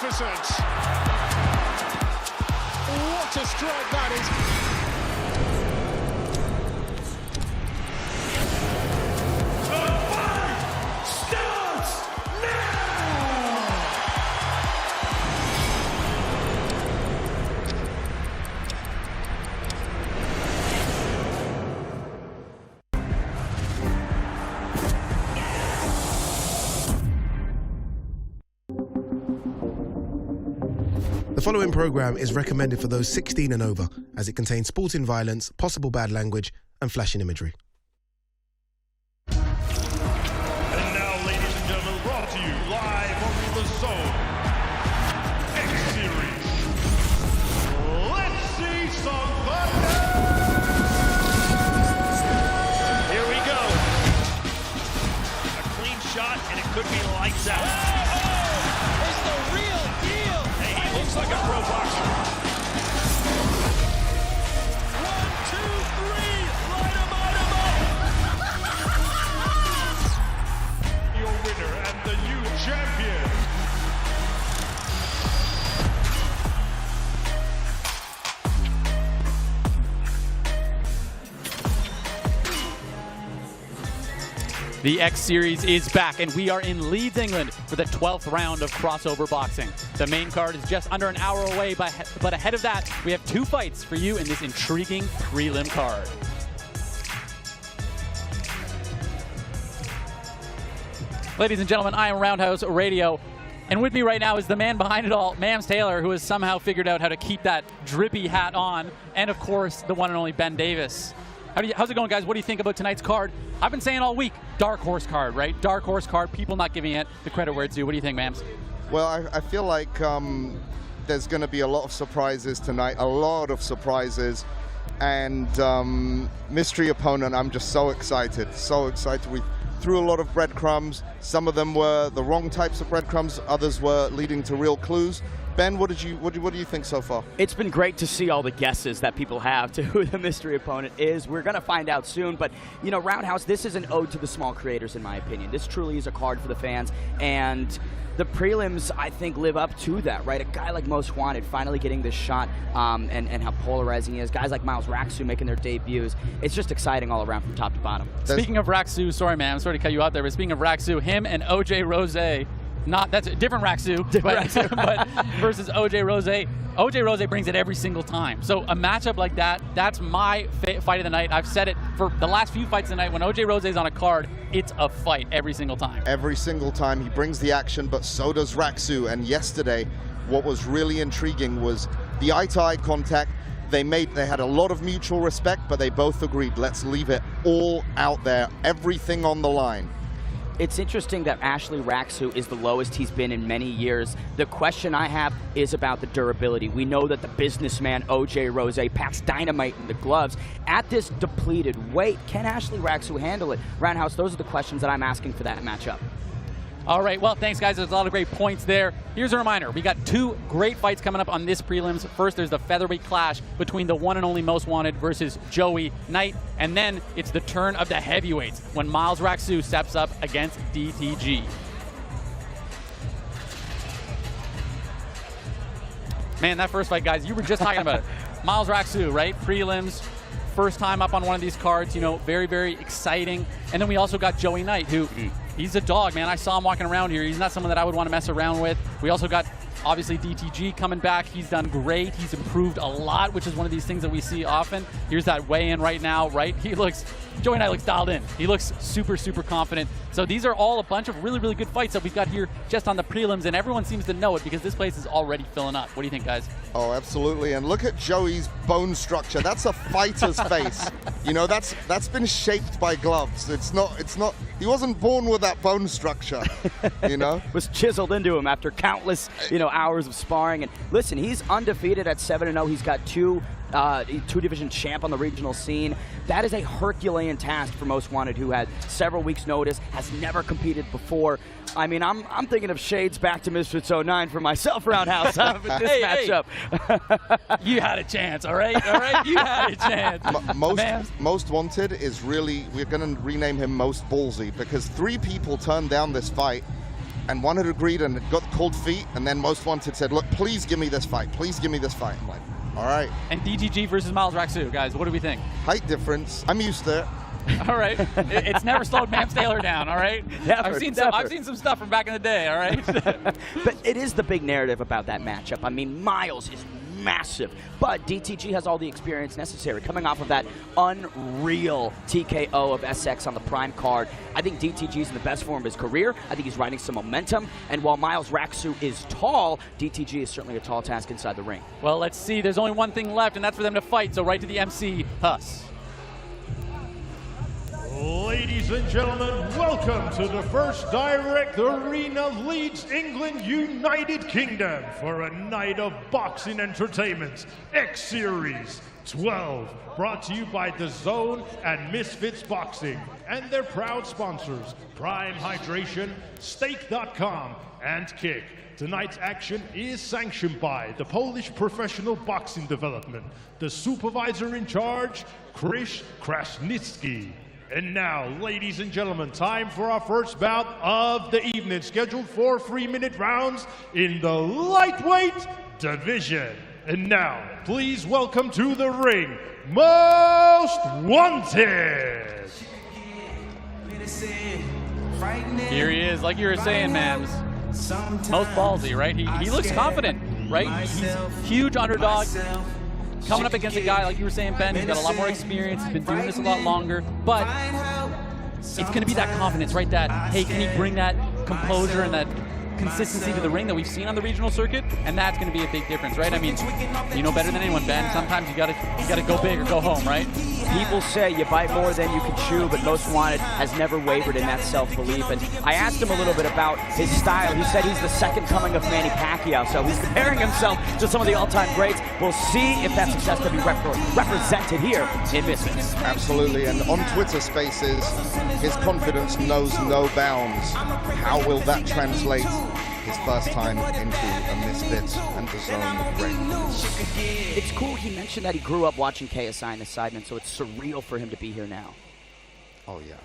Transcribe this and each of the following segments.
magnificent. What a strike that is. The following programme is recommended for those 16 and over, as it contains sporting violence, possible bad language, and flashing imagery. And now, ladies and gentlemen, brought to you live from the zone, X Series. Let's see some thunder! Here we go. A clean shot, and it could be lights out. It's the real deal. Hey, he looks like a pro boxer. 1, 2, 3, light 'em up. Your winner and the new champion. The X Series is back, and we are in Leeds, England for the 12th round of crossover boxing. The main card is just under an hour away, but ahead of that, we have 2 fights for you in this intriguing prelim card. Ladies and gentlemen, I am Roundhouse Radio, and with me right now is the man behind it all, Mams Taylor, who has somehow figured out how to keep that drippy hat on, and of course, the one and only Ben Davis. How's it going, guys? What do you think about tonight's card? I've been saying all week, dark horse card, right? Dark horse card, people not giving it the credit where it's due. What do you think, Mams? Well, I feel like there's going to be a lot of surprises tonight, a lot of surprises. And mystery opponent, I'm just so excited, so excited. We threw a lot of breadcrumbs. Some of them were the wrong types of breadcrumbs, others were leading to real clues. Ben, what do you think so far? It's been great to see all the guesses that people have to who the mystery opponent is. We're going to find out soon, but, you know, Roundhouse, this is an ode to the small creators, in my opinion. This truly is a card for the fans, and the prelims, I think, live up to that, right? A guy like Most Wanted finally getting this shot, and how polarizing he is. Guys like Miles Raxu making their debuts. It's just exciting all around from top to bottom. Speaking of Raxu, sorry, man, I'm sorry to cut you out there, but speaking of Raxu, him and OJ Rose, that's a different Raxu, but versus OJ Rose. OJ Rose brings it every single time. So a matchup like that, that's my fight of the night. I've said it for the last few fights tonight. When OJ Rose is on a card, it's a fight every single time. Every single time he brings the action, but so does Raxu. And yesterday, what was really intriguing was the eye-to-eye contact. They had a lot of mutual respect, but they both agreed, let's leave it all out there, everything on the line. It's interesting that Ashley Raxu is the lowest he's been in many years. The question I have is about the durability. We know that the businessman OJ Rose packs dynamite in the gloves. At this depleted weight, can Ashley Raxu handle it? Roundhouse, those are the questions that I'm asking for that matchup. All right, well, thanks, guys. There's a lot of great points there. Here's a reminder. We got 2 great fights coming up on this prelims. First, there's the featherweight clash between the one and only Most Wanted versus Joey Knight. And then it's the turn of the heavyweights when Miles Raxu steps up against DTG. Man, that first fight, guys, you were just talking about it. Miles Raxu, right? Prelims. First time up on one of these cards, you know, very, very exciting. And then we also got Joey Knight, who he's a dog, man. I saw him walking around here. He's not someone that I would want to mess around with. We also got, obviously, DTG coming back. He's done great. He's improved a lot, which is one of these things that we see often. Here's that weigh-in right now, right? Joey Knight looks dialed in. He looks super, super confident. So these are all a bunch of really, really good fights that we've got here just on the prelims, and everyone seems to know it because this place is already filling up. What do you think, guys? Oh, absolutely. And look at Joey's bone structure. That's a fighter's face. You know, that's been shaped by gloves. It's not, he wasn't born with that bone structure, you know? Was chiseled into him after countless, hours of sparring. And listen, he's undefeated at 7-0. He's got 2 two-division champ on the regional scene. That is a Herculean task for Most Wanted, who had several weeks' notice, has never competed before. I mean, I'm thinking of shades back to Misfits 09 for myself, Roundhouse, with this matchup. You had a chance, all right? All right? You had a chance. Most Wanted is really, we're going to rename him Most Ballsy, because 3 people turned down this fight and one had agreed and had got the cold feet, and then Most Wanted said, look, please give me this fight. Please give me this fight. I'm like, all right. And DTG versus Miles Raxu, guys, what do we think? Height difference. I'm used to it. All right. It's never slowed Mams Taylor down, all right? Never, I've seen never. some stuff from back in the day, all right? But it is the big narrative about that matchup. I mean, Miles is massive, but DTG has all the experience necessary. Coming off of that unreal TKO of SX on the Prime card, I think DTG is in the best form of his career. I think he's riding some momentum, and while Miles Raxu is tall, DTG is certainly a tall task inside the ring. Well, let's see. There's only one thing left, and that's for them to fight, so right to the MC, Huss. Ladies and gentlemen, welcome to the first direct arena Leeds, England, United Kingdom for a night of boxing entertainment. X Series 12, brought to you by Dazn and Misfits Boxing and their proud sponsors, Prime Hydration, Stake.com, and Kick. Tonight's action is sanctioned by the Polish Professional Boxing Development, the supervisor in charge, Krzysztof Krasnicki. And now, ladies and gentlemen, time for our first bout of the evening, scheduled for 3-minute rounds in the lightweight division. And now, please welcome to the ring, Most Wanted. Here he is, like you were saying, Mams. Most ballsy, right? He looks confident, right? He's huge underdog. Coming up against a guy, like you were saying, Ben, he's got a lot more experience, he's been doing this a lot longer, but it's going to be that confidence, right? That, hey, can he bring that composure and that consistency to the ring that we've seen on the regional circuit? And that's going to be a big difference, right? I mean, you know better than anyone, Ben. Sometimes you got to go big or go home, right? People say you bite more than you can chew, but Most Wanted has never wavered in that self-belief. And I asked him a little bit about his style. He said he's the second coming of Manny Pacquiao, so he's comparing himself to some of the all-time greats. We'll see if that success can be represented here in Misfits. Absolutely, and on Twitter Spaces, his confidence knows no bounds. How will that translate his first time into a Misfits and Dazn ring? It's cool he mentioned that he grew up watching KSI and the Sidemen, so it's surreal for him to be here now. Oh, yeah.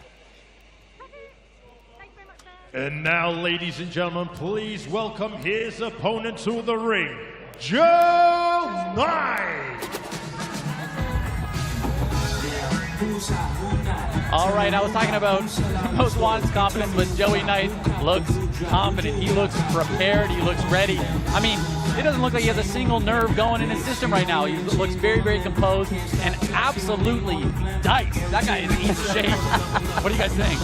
And now, ladies and gentlemen, please welcome his opponent to the ring, Joe Knight. All right, I was talking about Most Wanted's confidence, but Joey Knight looks confident. He looks prepared. He looks ready. I mean, it doesn't look like he has a single nerve going in his system right now. He looks very, very composed and absolutely diced. That guy is in shape. What do you guys think?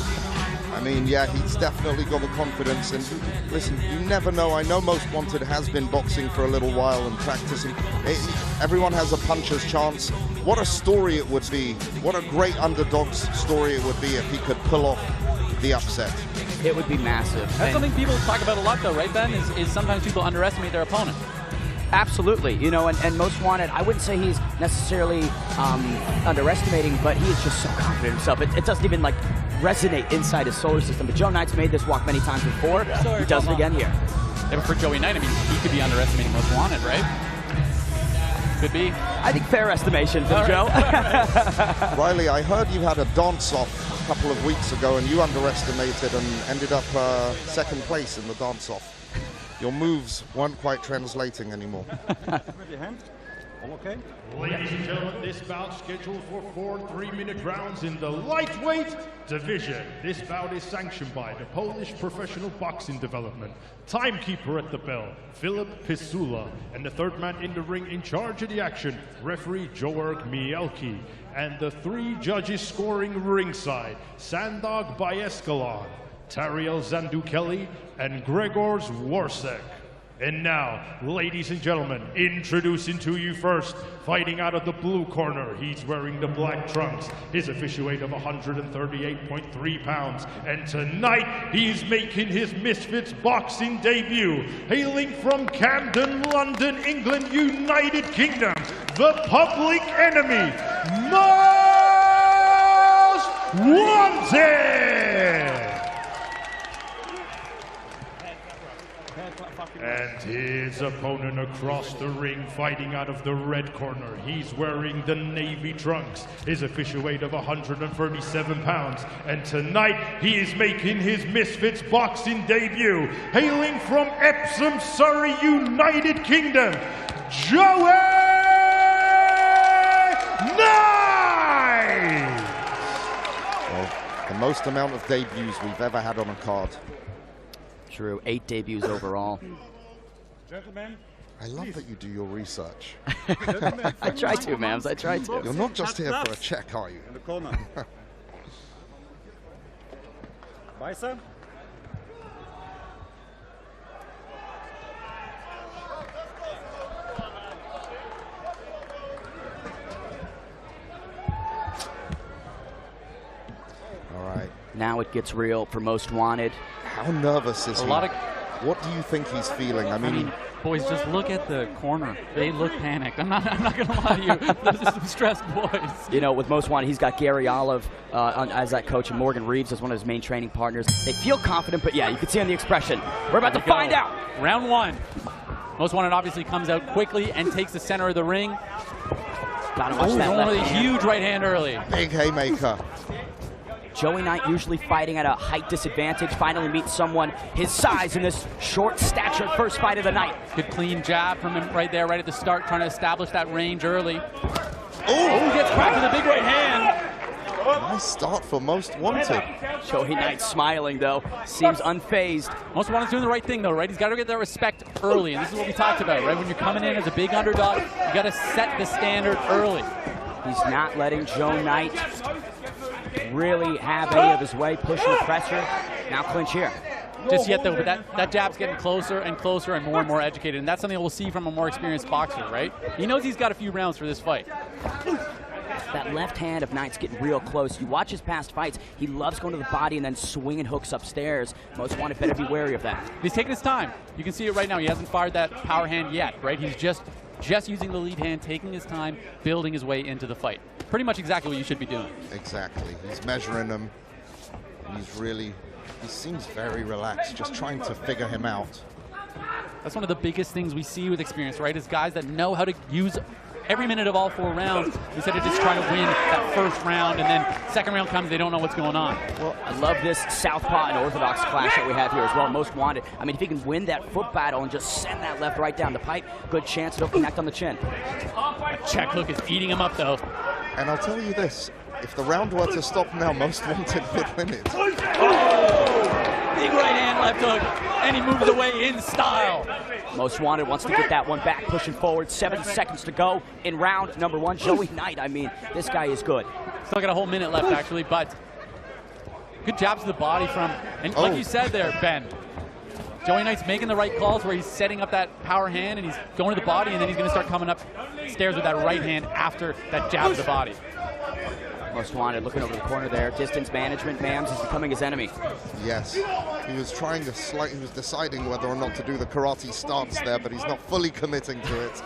I mean, yeah, he's definitely got the confidence. And listen, you never know. I know Most Wanted has been boxing for a little while and practicing. Everyone has a puncher's chance. What a story it would be. What a great underdog's story it would be if he could pull off the upset. It would be massive. That's something people talk about a lot, though, right, Ben? Is sometimes people underestimate their opponent. Absolutely, you know, and Most Wanted, I wouldn't say he's necessarily underestimating, but he is just so confident in himself. It doesn't even, like, resonate inside his solar system. But Joe Knight's made this walk many times before. He does it again here. Yeah, but for Joey Knight, I mean, he could be underestimating Most Wanted, right? Could be. I think fair estimation from Joe. Riley, I heard you had a dance-off a couple of weeks ago and you underestimated and ended up second place in the dance-off. Your moves weren't quite translating anymore. Okay. Ladies and gentlemen, this bout scheduled for 4 3-minute rounds in the lightweight division. This bout is sanctioned by the Polish Professional Boxing Development. Timekeeper at the bell, Filip Pisula, and the third man in the ring in charge of the action, referee Georg Mielki, and the 3 judges scoring ringside, Sandog Bayeskalon, Tariel Zandukeli, and Gregor Zwarsek. And now, ladies and gentlemen, introducing to you first, fighting out of the blue corner, he's wearing the black trunks, his official weight of 138.3 pounds, and tonight he's making his Misfits boxing debut, hailing from Camden, London, England, United Kingdom, the Public Enemy, Most Wanted! And his opponent across the ring, fighting out of the red corner. He's wearing the navy trunks. His official weight of 137 pounds. And tonight, he is making his Misfits boxing debut. Hailing from Epsom, Surrey, United Kingdom, Joey Knight! Well, the most amount of debuts we've ever had on a card. True, 8 debuts overall. Gentlemen, I love that you do your research. I try to, Mams, I try to. You're not just here for a check, are you? in the corner. Weißer. All right. Now it gets real for Most Wanted. How nervous is he? What do you think he's feeling? I mean, boys, just look at the corner. They look panicked. I'm not going to lie to you. Those are some stressed boys. You know, with Most Wanted, he's got Gary Olive as that coach and Morgan Reeves as one of his main training partners. They feel confident, but yeah, you can see on the expression. We're about to find out. Round 1. Most Wanted obviously comes out quickly and takes the center of the ring. Gotta watch that left With a hand. huge right hand early. big haymaker. Joey Knight usually fighting at a height disadvantage, finally meets someone his size in this short stature first fight of the night. Good clean jab from him right there, right at the start, trying to establish that range early. Oh, Gets cracked with a big right hand. nice start for Most Wanted. Joey Knight smiling though, seems unfazed. Most Wanted's doing the right thing though, right? He's got to get that respect early, and this is what we talked about, right? When you're coming in as a big underdog, you got to set the standard early. He's not letting Joe Knight really have any of his way, pushing the pressure. Now clinch here. Just yet though, but that jab's getting closer and closer and more educated, and that's something we'll see from a more experienced boxer, right? He knows he's got a few rounds for this fight. That left hand of Knight's getting real close. You watch his past fights, he loves going to the body and then swinging hooks upstairs. Most Wanted better be wary of that. He's taking his time. You can see it right now. He hasn't fired that power hand yet, right? He's just using the lead hand, taking his time, building his way into the fight. Pretty much exactly what you should be doing. Exactly. He's measuring him. He seems very relaxed, just trying to figure him out. That's one of the biggest things we see with experience, right? Is guys that know how to use every minute of all 4 rounds instead of just trying to win that first round, and then second round comes, they don't know what's going on. Well, I love this southpaw and orthodox clash that we have here as well. Most Wanted. I mean, if he can win that foot battle and just send that left right down the pipe, good chance it'll connect on the chin. Check hook is eating him up though. And I'll tell you this, if the round were to stop now, Most Wanted would win it. Big right hand, left hook, and he moves away in style. Most Wanted wants to get that one back, pushing forward. 7 seconds to go in round number 1. Joey Knight, I mean, this guy is good. Still got a whole minute left actually, but good jabs to the body from, and like you said there, Ben, Joey Knight's making the right calls where he's setting up that power hand and he's going to the body, and then he's going to start coming up stairs with that right hand after that jab to the body. Most Wanted looking over the corner there. Distance management, Mams, is becoming his enemy. Yes. He was trying to he was deciding whether or not to do the karate stance there, but he's not fully committing to it.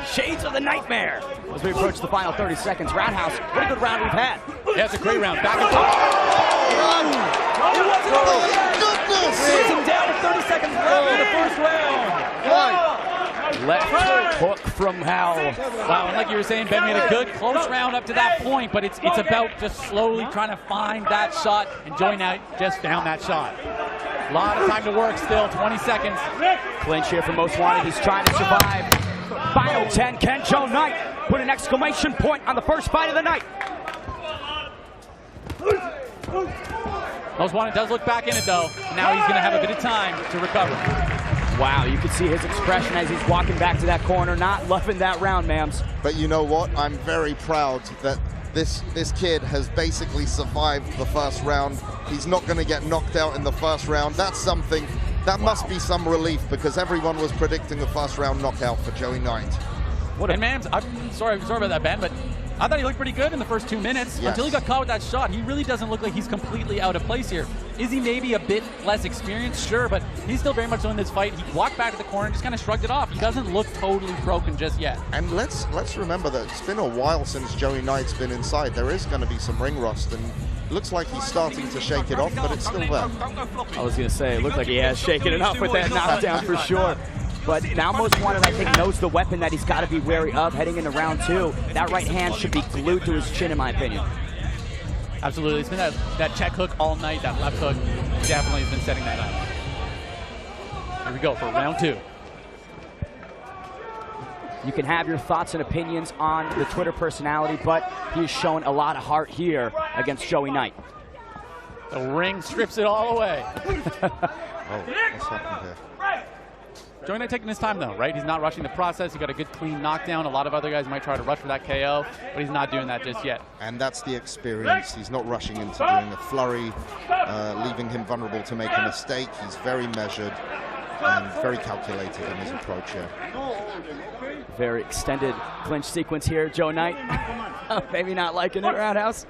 Shades of the nightmare as we approach the final 30 seconds. Roundhouse, what a good round we've had. Yeah, it's a great round. Back and forth. It wasn't Oh, goodness! Sits him down with 30 seconds left in the first round. Left hook from Hal. Wow, and like you were saying, Ben, we had a good close round up to that point, but it's about just slowly trying to find that shot, and Joey Knight just found that shot. A lot of time to work still, 20 seconds. Clinch here for Most Wanted. He's trying to survive. Final 10. Can Joe Knight put an exclamation point on the first fight of the night? Most Wanted does look back in it, though. Now he's going to have a bit of time to recover. Wow, you can see his expression as he's walking back to that corner, not loving that round, Mams. But you know what? I'm very proud that this kid has basically survived the first round. He's not going to get knocked out in the first round. That's something, that must be some relief, because everyone was predicting a first round knockout for Joey Knight. And Mams, I'm sorry about that, Ben, but I thought he looked pretty good in the first 2 minutes until he got caught with that shot. He really doesn't look like he's completely out of place here. Is he maybe a bit less experienced? Sure, but he's still very much in this fight. He walked back to the corner and just kind of shrugged it off. He doesn't look totally broken just yet. And let's remember that it's been a while since Joey Knight's been inside. There is going to be some ring rust, and Looks like he's starting to shake it off, but it's still there. I was going to say, it looked like he has shaken it off with that knockdown for sure. But now Most Wanted, I think, knows the weapon that he's got to be wary of heading into round 2. That right hand should be glued to his chin, in my opinion. Absolutely. It's been that check hook all night. That left hook definitely has been setting that up. Here we go for round 2. You can have your thoughts and opinions on the Twitter personality, but he's shown a lot of heart here against Joey Knight. The ring strips it all away. Oh, what's happened here? Joey Knight taking his time, though, right? He's not rushing the process. He got a good, clean knockdown. A lot of other guys might try to rush for that KO, but he's not doing that just yet. And that's the experience. He's not rushing into doing a flurry, leaving him vulnerable to make a mistake. He's very measured and very calculated in his approach here. Very extended clinch sequence here, Joe Knight. Maybe not liking it, Roundhouse.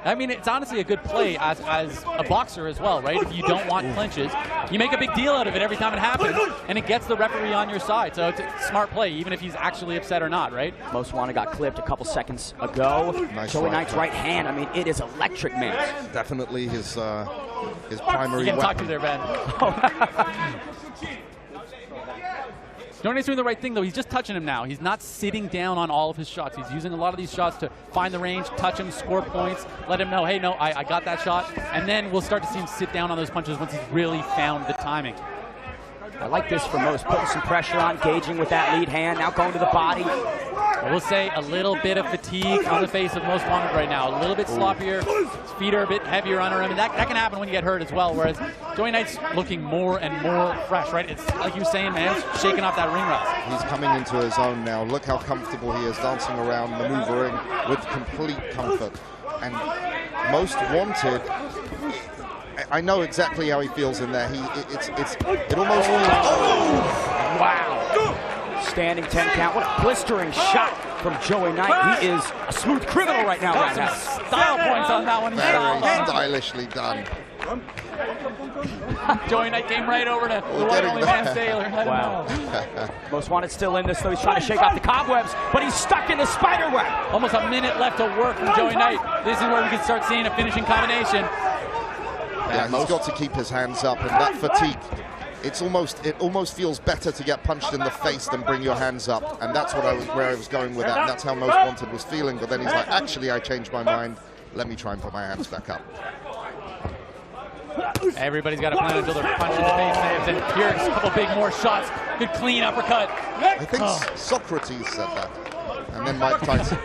I mean, it's honestly a good play as a boxer as well, right? If you don't want clinches, you make a big deal out of it every time it happens, and it gets the referee on your side. So it's a smart play, even if he's actually upset or not, right? Most Wanted got clipped a couple seconds ago. Nice Joey right Knight's hook. right hand, I mean, it is electric, man. Definitely his primary You can talk weapon. to there, Ben. Joey Knight's doing the right thing, though. He's just touching him now. He's not sitting down on all of his shots. He's using a lot of these shots to find the range, touch him, score points, let him know, hey, no, I got that shot. And then we'll start to see him sit down on those punches once he's really found the timing. I like this for Most, putting some pressure on, engaging with that lead hand, now going to the body. I will say a little bit of fatigue on the face of Most Wanted right now. A little bit sloppier. His feet are a bit heavier under him. And that can happen when you get hurt as well, whereas Joey Knight's looking more and more fresh, right? It's like you were saying, man, he's shaking off that ring rust. He's coming into his own now. Look how comfortable he is, dancing around, maneuvering with complete comfort. And Most Wanted, I know exactly how he feels in there. It almost feels... Oh. Wow. Standing 10 count. What a blistering shot from Joey Knight. He is a smooth criminal right now. Got some style points on that one. Very stylishly done. Joey Knight came right over to the one only man Sailor. Wow. Most Wanted still in this, though. He's trying to shake off the cobwebs, but he's stuck in the spider web. Almost a minute left to work from Joey Knight. This is where we can start seeing a finishing combination. Yeah, he's got to keep his hands up, and that fatigue, it almost feels better to get punched in the face than bring your hands up, and that's where I was going with that, and that's how Most Wanted was feeling. But then he's like, actually, I changed my mind. Let me try and put my hands back up. Everybody's got to plan until they're punched in the face. And here's a couple big more shots. Good clean uppercut. I think Socrates said that, and then Mike Tyson.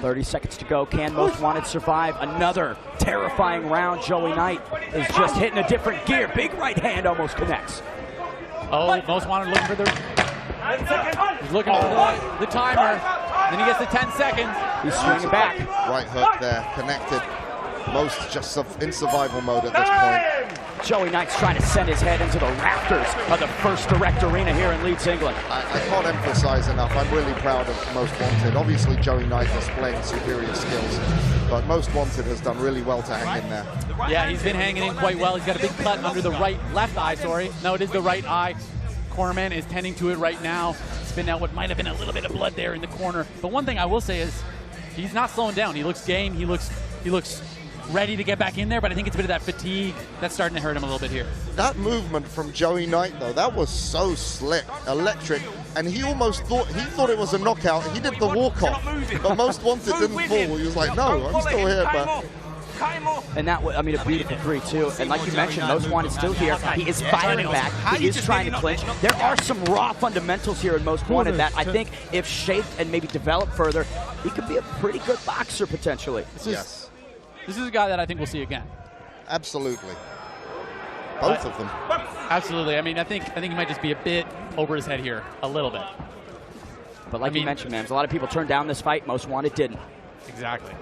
30 seconds to go. Can Most Wanted survive another terrifying round? Joey Knight is just hitting a different gear. Big right hand almost connects. Oh, Most Wanted looking for he's looking for the timer. Then he gets the 10 seconds. He's swinging back. Right hook there, connected. Most just in survival mode at this point. Joey Knight's trying to send his head into the rafters of the First Direct Arena here in Leeds, England. I can't emphasize enough, I'm really proud of Most Wanted. Obviously Joey Knight displaying superior skills, but Most Wanted has done really well to hang in there. Yeah, he's been hanging in quite well. He's got a big cut under the left eye, sorry. No, it is the right eye. Cornerman is tending to it right now. Spitting out what might have been a little bit of blood there in the corner. But one thing I will say is he's not slowing down. He looks game. He looks ready to get back in there, but I think it's a bit of that fatigue that's starting to hurt him a little bit here. That movement from Joey Knight, though, that was so slick, electric, and he almost thought it was a knockout. He did the walk-off, but Most Wanted didn't fall. He was like, no, I'm still here, but... And that was, I mean, a beautiful 3-2. And like you mentioned, Most Wanted still here. He is firing back. He is trying to clinch. There are some raw fundamentals here in Most Wanted that I think, if shaped and maybe developed further, he could be a pretty good boxer potentially. Yes. This is a guy that I think we'll see again. Absolutely. Both of them. Absolutely. I mean, I think he might just be a bit over his head here, a little bit. But like you mentioned, man, a lot of people turned down this fight. Most Wanted didn't. Exactly.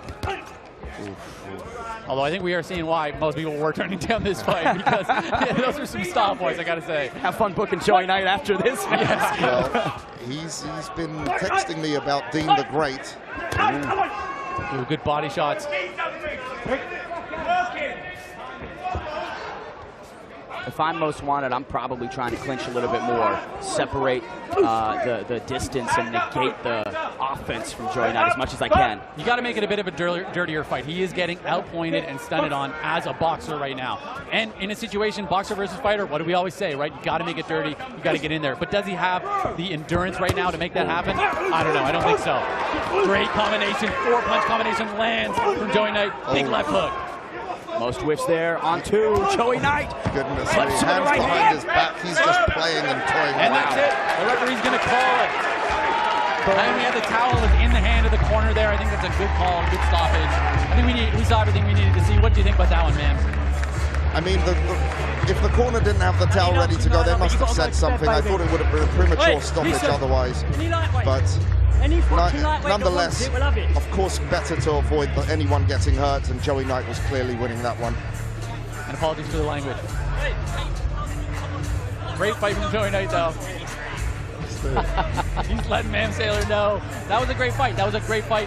Although I think we are seeing why most people were turning down this fight, because those are some style points, I gotta say. Have fun booking Joey Knight after this. Yes. Well, he's been texting me about Dean the Great. Ooh, good body shots. if I'm most wanted, I'm probably trying to clinch a little bit more, separate the distance and negate the offense from Joey Knight as much as I can. You got to make it a bit of a dirtier fight. He is getting outpointed and stunted on as a boxer right now. And in a situation, boxer versus fighter, what do we always say, right? You got to make it dirty. You got to get in there. But does he have the endurance right now to make that happen? I don't know. I don't think so. Great combination. 4-punch combination lands from Joey Knight. Big left hook. Most whiffs there on 2. Joey Knight. Goodness, Flips he to the hands right behind hand. his back. He's just playing and toying. And that's it. The referee's going to call it. And we had the towel was in the hand of the corner there. I think that's a good call, good stoppage. I think we saw everything we needed to see. What do you think about that one, man? I mean, if the corner didn't have the towel ready to go, they must have said something. I thought it would have been a premature stoppage otherwise. But nonetheless, of course, better to avoid anyone getting hurt, and Joey Knight was clearly winning that one. And apologies for the language. Great fight from Joey Knight, though. He's letting Mam Sailor know. That was a great fight. That was a great fight.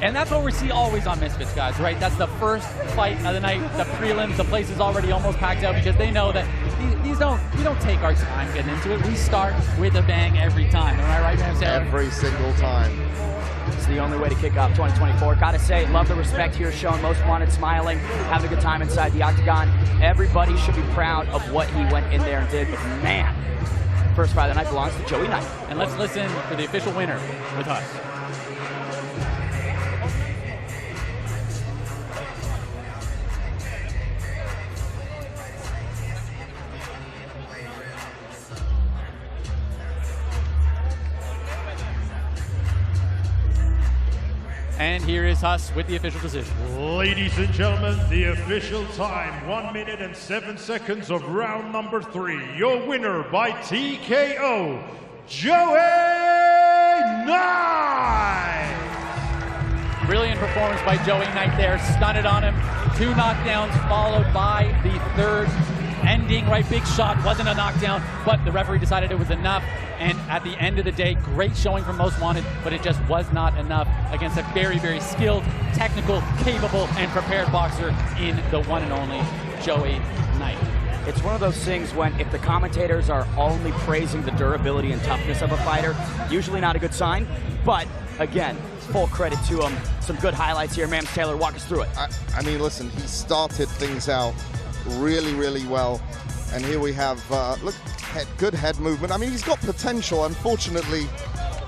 And that's what we see always on Misfits, guys, right? That's the first fight of the night, the prelims. The place is already almost packed out because they know that we don't take our time getting into it. We start with a bang every time. Am I right, Mam Sailor? Every single time. It's the only way to kick off 2024. Gotta say, love the respect here shown. Most wanted, smiling, having a good time inside the octagon. Everybody should be proud of what he went in there and did. But man, first fight of the night belongs to Joey Knight. And let's listen for the official winner with us. And here is Huss with the official decision. Ladies and gentlemen, the official time, 1 minute and 7 seconds of round number 3. Your winner by TKO, Joey Knight! Brilliant performance by Joey Knight there, stunted on him. 2 knockdowns followed by the third ending, right? Big shot, wasn't a knockdown, but the referee decided it was enough. And at the end of the day, great showing from Most Wanted, but it just was not enough against a very, very skilled, technical, capable, and prepared boxer in the one and only Joey Knight. It's one of those things when if the commentators are only praising the durability and toughness of a fighter, usually not a good sign. But again, full credit to him. Some good highlights here. Mams Taylor, walk us through it. I mean, listen, he started things out really, really well. And here we have, look, good head movement. I mean, he's got potential. Unfortunately,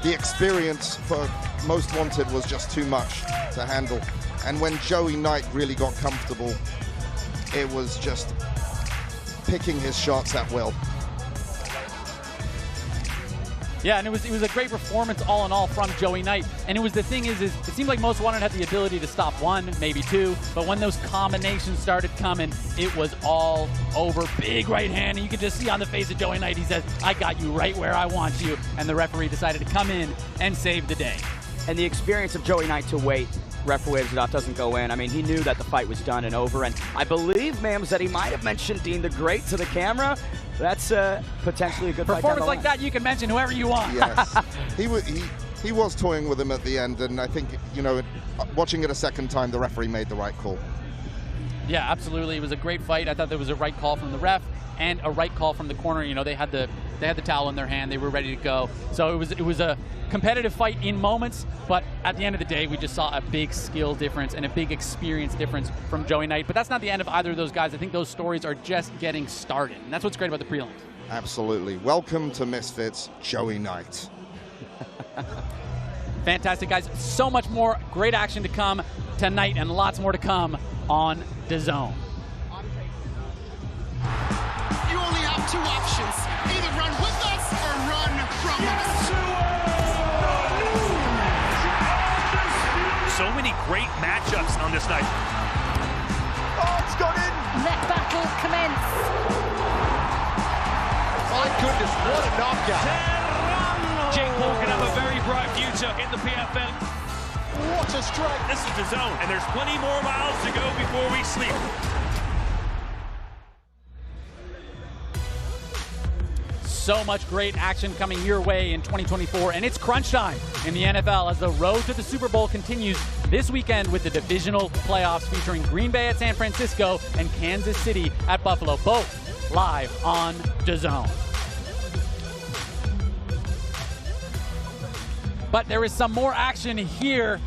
the experience for Most Wanted was just too much to handle. And when Joey Knight really got comfortable, it was just picking his shots at will. Yeah, and it was a great performance all in all from Joey Knight. And it was the thing is it seemed like Most Wanted had the ability to stop 1, maybe 2, but when those combinations started coming, it was all over. Big right hand, and you could just see on the face of Joey Knight, he says, I got you right where I want you. And the referee decided to come in and save the day. And the experience of Joey Knight to wait, ref waves it off, doesn't go in. I mean, he knew that the fight was done and over, and I believe, Mams, that he might have mentioned Dean the Great to the camera. That's potentially a good fight. Performance like that, you can mention whoever you want. Yes, he was toying with him at the end, and I think, you know, watching it a second time, the referee made the right call. Yeah, absolutely. It was a great fight. I thought there was a right call from the ref and a right call from the corner. You know, they had the towel in their hand. They were ready to go. So it was a competitive fight in moments, but at the end of the day, we just saw a big skill difference and a big experience difference from Joey Knight. But that's not the end of either of those guys. I think those stories are just getting started, and that's what's great about the prelims. Absolutely. Welcome to Misfits, Joey Knight. Fantastic, guys. So much more great action to come tonight, and lots more to come on Dazn. You only have 2 options. Either run with us or run from us. So many great matchups on this night. Oh, it's gone in! Let battle commence. My goodness, what a knockout. Jake Paul can have a very bright future in the PFL. What a strike. This is the zone, and there's plenty more miles to go before we sleep. So much great action coming your way in 2024, and it's crunch time in the NFL as the road to the Super Bowl continues this weekend with the divisional playoffs featuring Green Bay at San Francisco and Kansas City at Buffalo. Both live on Dazn. But there is some more action here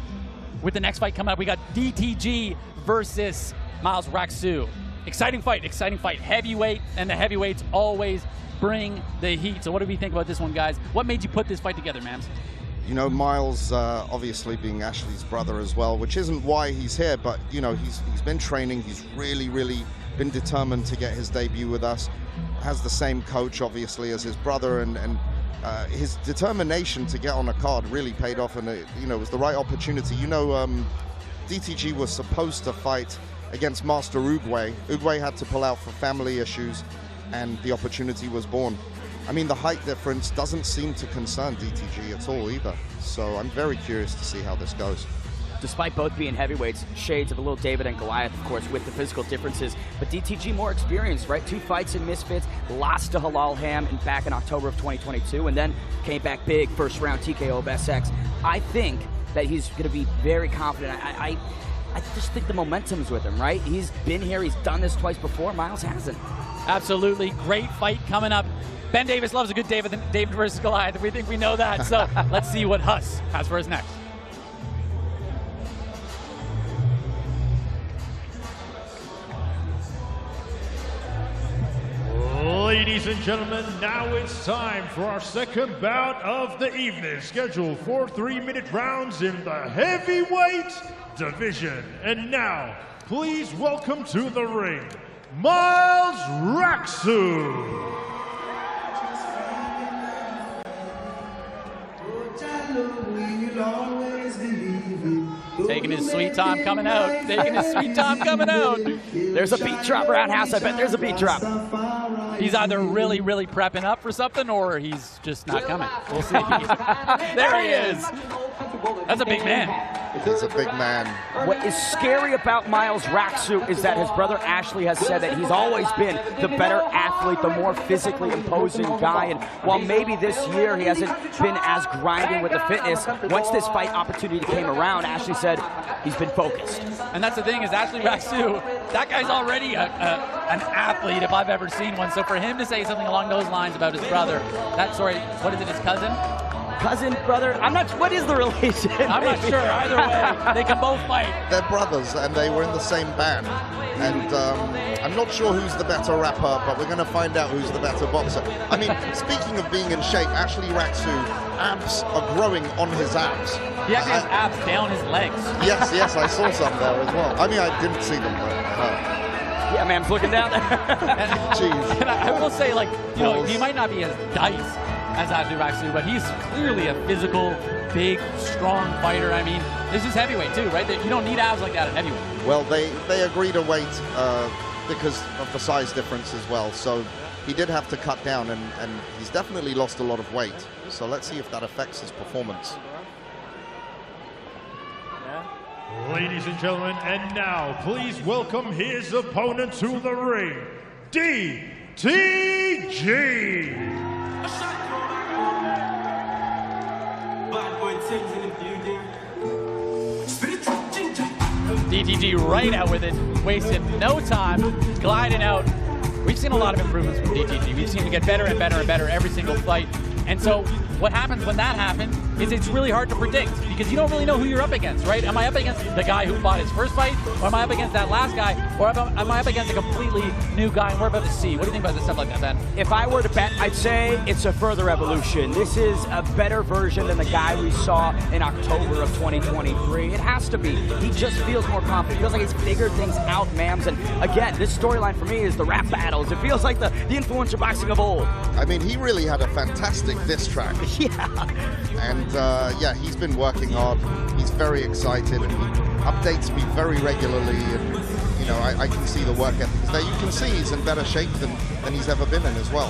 with the next fight coming up. We got DTG versus Miles Raxu. Exciting fight, exciting fight. Heavyweight, and the heavyweights always bring the heat. So what do we think about this one, guys? What made you put this fight together, Mams? You know, Miles, obviously being Ashley's brother as well, which isn't why he's here, but, you know, he's been training. He's really, really been determined to get his debut with us. Has the same coach, obviously, as his brother, and his determination to get on a card really paid off, and it, you know, was the right opportunity. You know, DTG was supposed to fight against Master Uguay. Uguay had to pull out for family issues, and the opportunity was born. I mean, the height difference doesn't seem to concern DTG at all either. So I'm very curious to see how this goes. Despite both being heavyweights, shades of a little David and Goliath, of course, with the physical differences. But DTG more experienced, right? 2 fights in Misfits, lost to Halal Ham back in October of 2022, and then came back big, first round TKO of SX. I think that he's going to be very confident. I just think the momentum's with him, right? He's been here, he's done this twice before. Miles hasn't. Absolutely. Great fight coming up. Ben Davis loves a good David versus Goliath. We think we know that. So let's see what Huss has for us next. Ladies and gentlemen, now it's time for our second bout of the evening, scheduled for 3-minute rounds in the heavyweight division. And now, please welcome to the ring, Miles Raxu. Taking his sweet time coming out. Taking his sweet time coming out. There's a beat drop, Roundhouse. I bet there's a beat drop. He's either really, really prepping up for something, or he's just not coming. We'll see. There he is. That's a big man. He's a big man. What is scary about Miles Raxu is that his brother Ashley has said that he's always been the better athlete, the more physically imposing guy. And while maybe this year he hasn't been as grinding with the fitness, once this fight opportunity came around, Ashley said he's been focused. And that's the thing is Ashley Raxu, that guy's already an athlete if I've ever seen one. So for him to say something along those lines about his brother, what is it, his cousin? Cousin, brother, I'm not, what is the relation? I'm not sure, either way, they can both fight. They're brothers, and they were in the same band. And I'm not sure who's the better rapper, but we're going to find out who's the better boxer. I mean, speaking of being in shape, Ashley Raxu, abs are growing on his abs. He actually has abs down his legs. Yes, I saw some there as well. I mean, I didn't see them, but yeah, man, I'm looking down there. Jeez. And I will say, like, you know, he might not be as dice as Ashley Raxu, but he's clearly a physical, big, strong fighter. I mean, this is heavyweight too, right? You don't need abs like that at heavyweight. Well, they agreed to wait because of the size difference as well. So he did have to cut down, and he's definitely lost a lot of weight. So let's see if that affects his performance. Ladies and gentlemen, and now please welcome his opponent to the ring, DTG. DTG right out with it, wasted no time, gliding out. We've seen a lot of improvements from DTG. We've seen him get better and better and better every single fight. And so what happens when that happens is it's really hard to predict because you don't really know who you're up against, right? Am I up against the guy who fought his first fight, or am I up against that last guy, or am I up against a completely new guy, and we're about to see? What do you think about this stuff like that, Ben? If I were to bet, I'd say it's a further evolution. This is a better version than the guy we saw in October of 2023. It has to be. He just feels more confident. He feels like he's figured things out, Mams. And again, this storyline for me is the rap battles. It feels like the influencer boxing of old. I mean, he really had a fantastic diss track. Yeah. And yeah, he's been working hard. He's very excited, and he updates me very regularly. And you know, I can see the work ethic there. You can see he's in better shape than he's ever been in as well.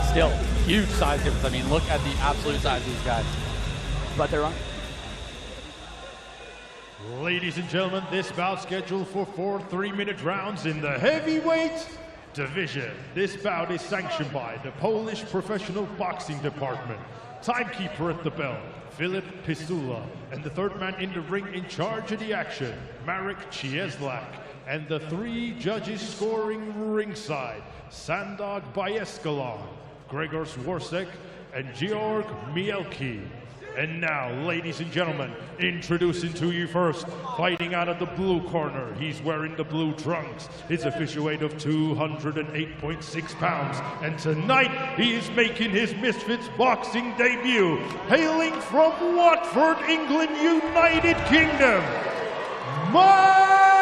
Still, huge size difference. I mean, look at the absolute size of these guys. But they're on. Ladies and gentlemen, this bout scheduled for 4 3-minute rounds in the heavyweight division. This bout is sanctioned by the Polish Professional Boxing Department. Timekeeper at the bell, Filip Pisula, and the third man in the ring in charge of the action, Marek Cieslak. And the 3 judges scoring ringside, Sandog Bayeskalon, Gregor Swarsek, and Georg Mielke. And now, ladies and gentlemen, introducing to you first, fighting out of the blue corner. He's wearing the blue trunks. His official weight of 208.6 pounds. And tonight, he is making his Misfits boxing debut. Hailing from Watford, England, United Kingdom, Raxu!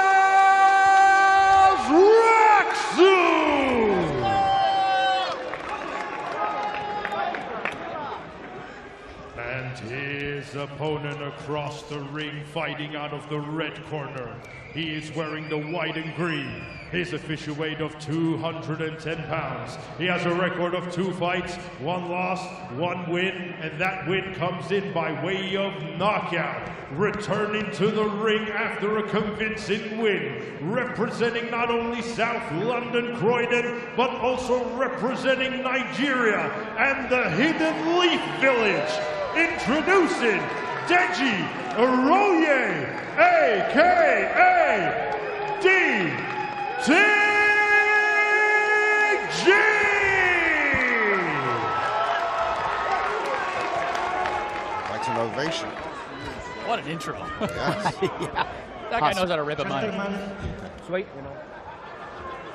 And his opponent across the ring, fighting out of the red corner. He is wearing the white and green. His official weight of 210 pounds. He has a record of 2 fights, 1 loss, 1 win, and that win comes in by way of knockout. Returning to the ring after a convincing win, representing not only South London, Croydon, but also representing Nigeria and the Hidden Leaf Village. Introducing Deji Aroye, a.k.a. DTG! That's an ovation. What an intro. Yes. Yeah. That guy knows how to rip a mic. Sweet.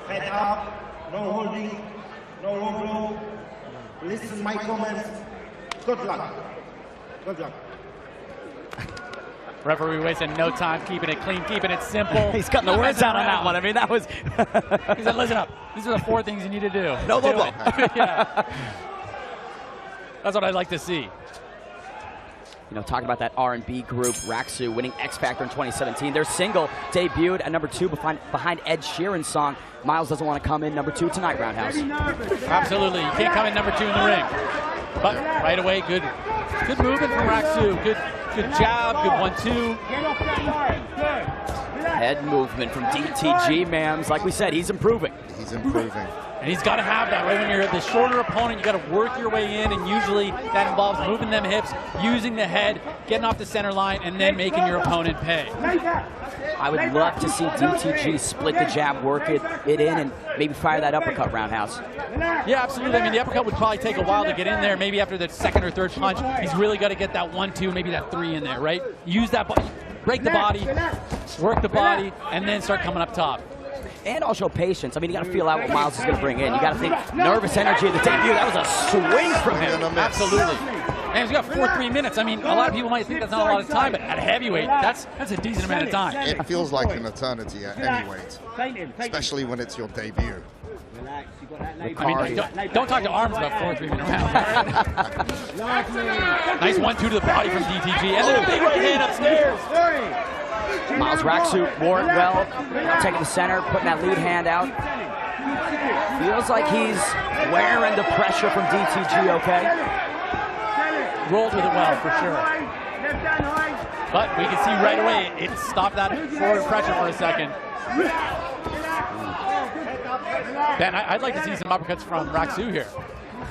Head up, no holding, no low blow. Listen to my comments. Good luck. Good luck. Referee wasting no time, keeping it clean, keeping it simple. He's cutting the words out on that one. I mean, that was... He said, listen up. These are the 4 things you need to do. No low blow. Yeah. That's what I'd like to see. You know, talking about that R&B group, Raxu winning X Factor in 2017. Their single debuted at number 2 behind Ed Sheeran's song. Miles doesn't want to come in number 2 tonight, Roundhouse. Absolutely. You can't come in number 2 in the ring. But right away, good movement from Raxu. Good jab, good 1-2. Head movement from DTG, ma'ams. Like we said, he's improving. He's improving. And he's got to have that, right? When you're the shorter opponent, you got to work your way in, and usually that involves moving them hips, using the head, getting off the center line, and then making your opponent pay. I would love to see DTG split the jab, work it in, and maybe fire that uppercut, Roundhouse. Yeah, absolutely. I mean, the uppercut would probably take a while to get in there. Maybe after the 2nd or 3rd punch, he's really got to get that 1-2, maybe that 3 in there, right? Use that, break the body, work the body, and then start coming up top. And also patience. I mean, you got to feel out what Miles is going to bring in. You got to think nervous energy at the debut. That was a swing from him. Absolutely. And he's got 4-3 minutes. I mean, a lot of people might think that's not a lot of time, but at heavyweight, that's a decent amount of time. It feels like an eternity at any weight, especially when it's your debut. I mean, don't talk to Arms about 4-3-minute rounds. Nice 1-2 to the body from DTG, and then a big right hand upstairs. Miles Raxu wore it well, taking the center, putting that lead hand out. Feels like he's wearing the pressure from DTG, okay? Rolls with it well, for sure. But we can see right away, it stopped that forward pressure for a second. Ben, I'd like to see some uppercuts from Raxu here.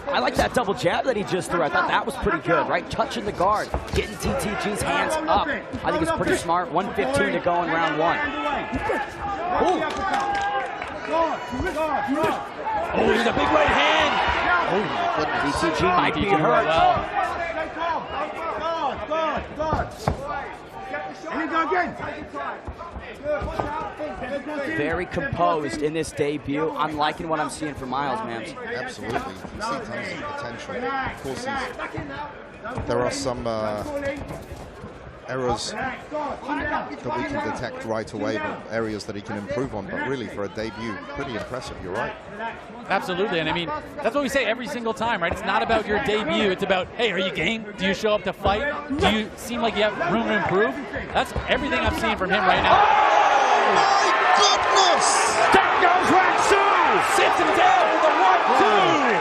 I like that double jab that he just threw. I thought that was pretty good, right? Touching the guard, getting DTG's hands up. I think it's pretty smart. 1:15 to go in round 1. Ooh. Oh, here's a big right hand. Oh, DTG might be hurt. Well. Very composed in this debut. I'm liking what I'm seeing from Miles, man. Absolutely. You see tons of potential. Of course, there are some errors that we can detect right away, but areas that he can improve on. But really, for a debut, pretty impressive. You're right. Absolutely, and I mean, that's what we say every single time, right? It's not about your debut. It's about, hey, are you game? Do you show up to fight? Do you seem like you have room to improve? That's everything I'm seeing from him right now. Oh, my goodness! Down goes Raxu! Sits him down with a 1-2!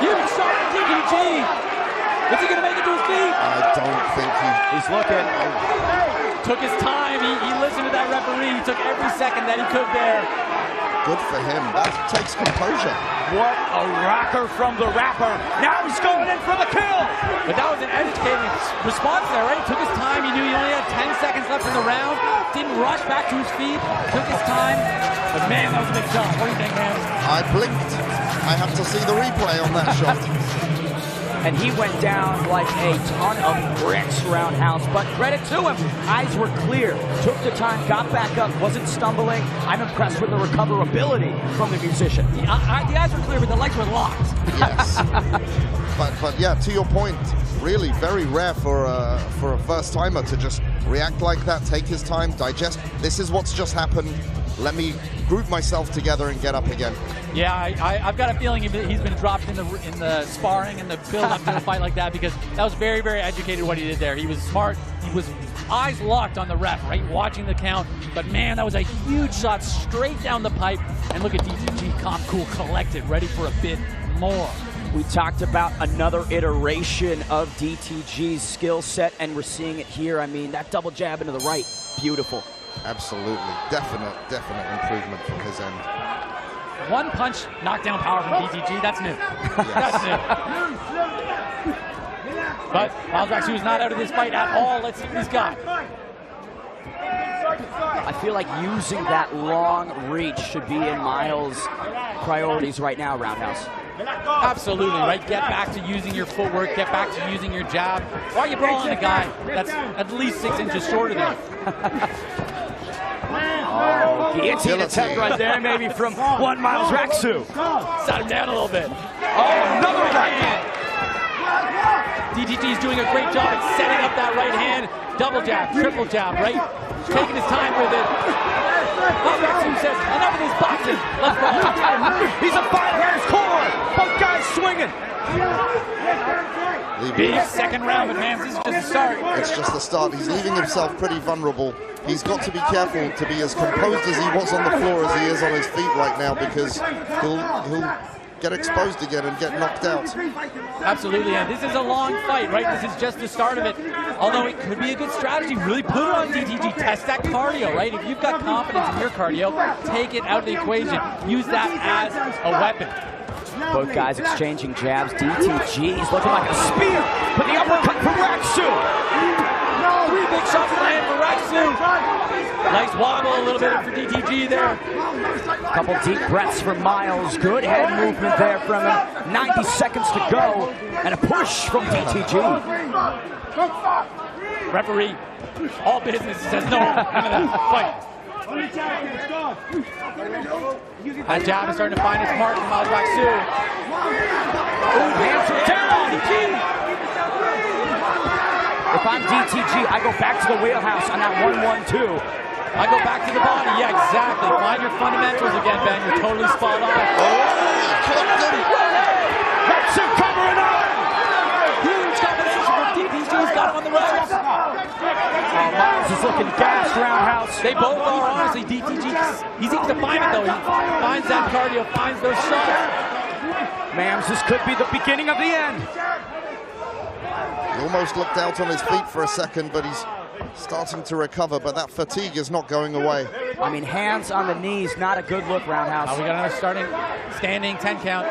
Huge shot from DTG! Is he going to make it to his feet? I don't think he He's looking. Took his time. He listened to that referee. He took every second that he could there. Good for him. That takes composure. What a rocker from the rapper. Now he's going in for the kill. But that was an educated response there, right? He took his time. He knew he only had 10 seconds left in the round. Didn't rush back to his feet. Took his time. But man, that was a big shot. What do you think, man? I blinked. I have to see the replay on that shot. And he went down like a ton of bricks, Roundhouse. But credit to him, eyes were clear, took the time, got back up, wasn't stumbling. I'm impressed with the recoverability from the musician. The eyes were clear, but the legs were locked. Yes. but yeah, to your point, really very rare for a first timer to just react like that, take his time, digest. This is what's just happened. Let me group myself together and get up again. Yeah, I've got a feeling he's been dropped in the sparring and the build-up to the fight like that, because that was very, very educated what he did there. He was smart. He was eyes locked on the ref, right, watching the count. But man, that was a huge shot straight down the pipe. And look at DTG, calm, cool, collected, ready for a bit more. We talked about another iteration of DTG's skill set, and we're seeing it here. I mean, that double jab into the right, beautiful. Absolutely, definite improvement from his end. One punch knockdown power from DTG, that's new. Yes. That's new. But Miles Raxu is not out of this fight at all. Let's see what he's got. I feel like using that long reach should be in Miles' priorities right now, Roundhouse. Absolutely, right? Get back to using your footwork, get back to using your jab. Why are you brawling a guy that's at least 6 inches shorter than you? Oh, guillotine attempt right there, maybe from one Miles Raxu. Sat him down a little bit. Oh, another right hand. DTG is doing a great job at setting up that right hand. Double jab, triple jab, right? Taking his time with it. Miles Raxu says, enough of this boxing. Let's go. He's a five-hands core. Both guys swinging. Big second round, but man, this is just the start. It's just the start. He's leaving himself pretty vulnerable. He's got to be careful to be as composed as he was on the floor as he is on his feet right now, because he'll get exposed again and get knocked out. Absolutely, and this is a long fight, right? This is just the start of it. Although it could be a good strategy, really put it on DTG, test that cardio, right? If you've got confidence in your cardio, take it out of the equation. Use that as a weapon. Both guys exchanging jabs. DTG is looking like a spear, but the uppercut from Raxu. 3 big shots land for Raxu. Nice wobble a little bit for DTG there. Couple deep breaths from Miles. Good head movement there from him. 90 seconds to go, and a push from DTG. Referee, all business, says no. Fight. That jab is starting to find its mark from Miles Raxu. Hands are down. If I'm DTG, I go back to the wheelhouse on that 1-1-2. I go back to the body. Yeah, exactly. Find your fundamentals again, Ben. You're totally spot on. Raxu covering up. Huge combination from DTG's got him on the ropes. Oh, Miles is looking gassed, Roundhouse. They both are, honestly. DTG, he seems to find it, though. He finds that cardio, finds those shots. Mams, this could be the beginning of the end. He almost looked out on his feet for a second, but he's starting to recover, but that fatigue is not going away. I mean, hands on the knees, not a good look, Roundhouse. We got another standing 10 count.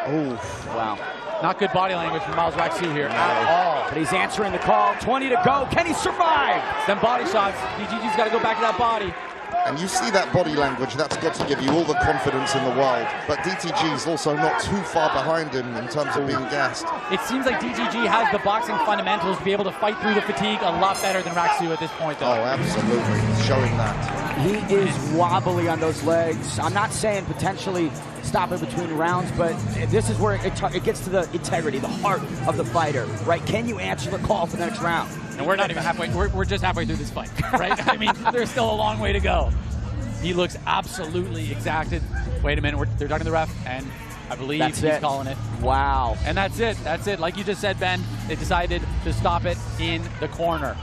Oof. Wow. Not good body language from Miles Raxu here at all. But he's answering the call. 20 to go. Can he survive? Them body shots. DTG's got to go back to that body. And you see that body language, that's got to give you all the confidence in the world. But DTG's also not too far behind him in terms of being gassed. It seems like DTG has the boxing fundamentals to be able to fight through the fatigue a lot better than Raxu at this point, though. Oh, absolutely. He's showing that. He is wobbly on those legs. I'm not saying potentially stop it between rounds, but this is where it gets to the integrity, the heart of the fighter, right? Can you answer the call for the next round? And we're not even halfway, we're just halfway through this fight, right? I mean, there's still a long way to go. He looks absolutely exacted. Wait a minute, they're talking to the ref, and I believe he's calling it. Wow. And that's it. Like you just said, Ben, they decided to stop it in the corner.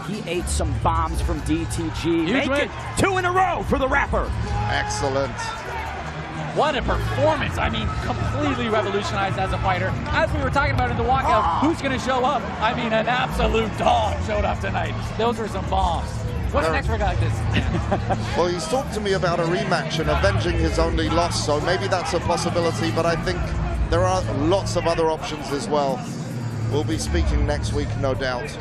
He ate some bombs from DTG. Make it 2 in a row for the rapper. Excellent. what a performance. I mean, completely revolutionized as a fighter. As we were talking about in the walkout, who's going to show up? I mean, an absolute dog showed up tonight. Those were some bombs. What's next for a guy like this? Well, he's talked to me about a rematch and avenging his only loss, so maybe that's a possibility, but I think there are lots of other options as well. We'll be speaking next week, no doubt.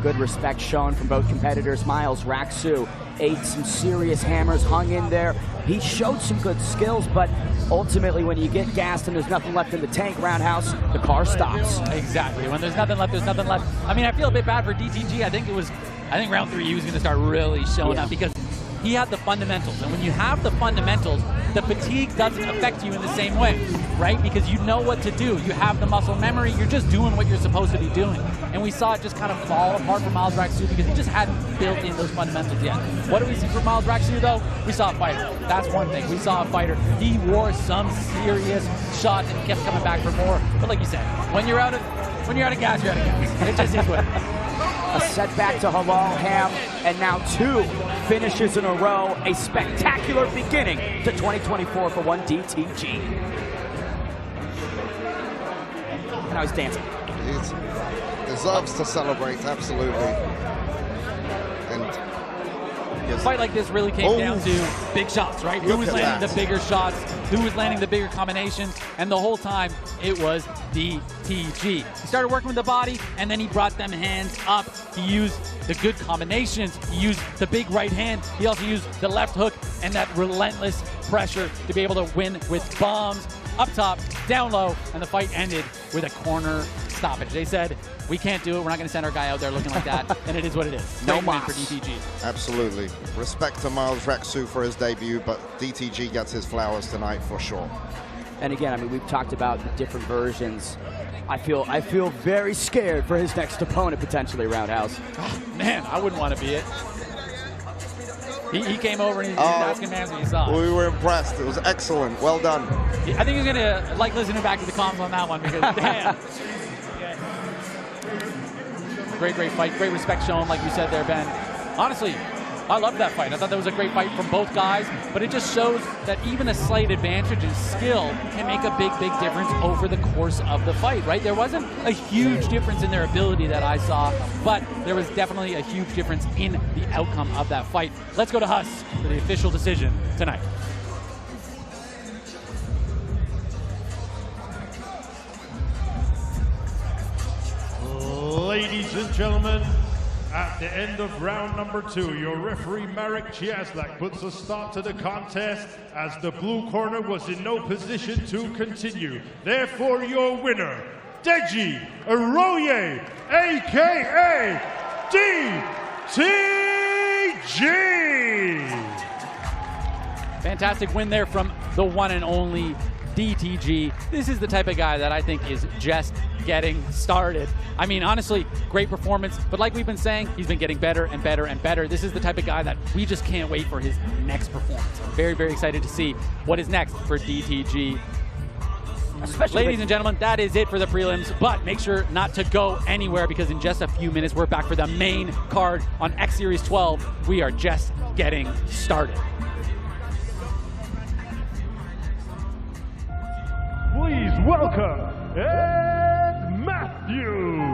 Good respect shown from both competitors. Miles Raxu ate some serious hammers, hung in there. He showed some good skills, but ultimately when you get gassed and there's nothing left in the tank, Roundhouse, the car stops. Exactly. When there's nothing left, there's nothing left. I mean, I feel a bit bad for DTG. I think round 3 he was going to start really showing up because he had the fundamentals. And when you have the fundamentals, the fatigue doesn't affect you in the same way, right? Because you know what to do. You have the muscle memory. You're just doing what you're supposed to be doing. And we saw it just kind of fall apart for Miles Raxu because he just hadn't built in those fundamentals yet. What do we see from Miles Raxu, though? We saw a fighter. That's one thing. We saw a fighter. He wore some serious shots and kept coming back for more. But like you said, when you're out of gas, you're out of gas. It just is what it is. A setback to Halal Ham, and now 2 finishes in a row. A spectacular beginning to 2024 for one DTG. And now he's dancing. He deserves to celebrate, absolutely. And a fight like this really came down to big shots, right? Who was landing the bigger shots, who was landing the bigger combinations, and the whole time it was DTG. He started working with the body, and then he brought them hands up. He used the good combinations. He used the big right hand. He also used the left hook and that relentless pressure to be able to win with bombs up top, down low, and the fight ended with a corner stoppage. They said, we can't do it. We're not going to send our guy out there looking like that, and it is what it is. No win for DTG. Absolutely. Respect to Miles Raxu for his debut, but DTG gets his flowers tonight for sure. And again, I mean, we've talked about the different versions. I feel very scared for his next opponent, potentially, Roundhouse. Oh, man, I wouldn't want to be it. He came over and he was asking fans what you saw. We were impressed. It was excellent. Well done. I think he's going to like listening back to the comms on that one because, damn. Great fight. Great respect shown, like you said there, Ben. Honestly, I loved that fight. I thought that was a great fight from both guys, but it just shows that even a slight advantage in skill can make a big difference over the course of the fight, right? There wasn't a huge difference in their ability that I saw, but there was definitely a huge difference in the outcome of that fight. Let's go to Huss for the official decision tonight. Ladies and gentlemen, at the end of round number 2, your referee Marek Ciaslak puts a stop to the contest as the blue corner was in no position to continue. Therefore, your winner, Deji Aroye, aka DTG. Fantastic win there from the one and only DTG. This is the type of guy that I think is just getting started. I mean, honestly, great performance, but like we've been saying, he's been getting better and better and better. This is the type of guy that we just can't wait for his next performance. I'm very excited to see what is next for DTG. Ladies and gentlemen, that is it for the prelims, but make sure not to go anywhere because in just a few minutes, we're back for the main card on X Series 12. We are just getting started. Please welcome Ed Matthews.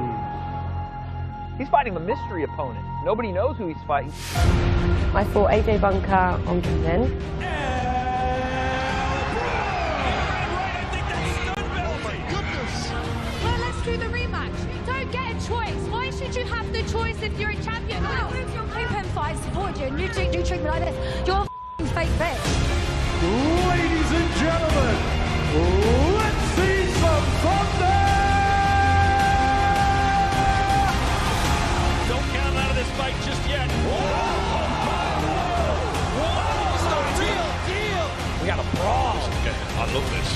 He's fighting a mystery opponent. Nobody knows who he's fighting. I fought AJ Bunker on Prelim. Well, let's do the rematch. Don't get a choice. Why should you have the choice if you're a champion? Well, if your open fight support you and you treat me like this, you're a fake bitch. Ladies and gentlemen, let's see some thunder! Don't count out of this fight just yet. We got a brawl. I love this.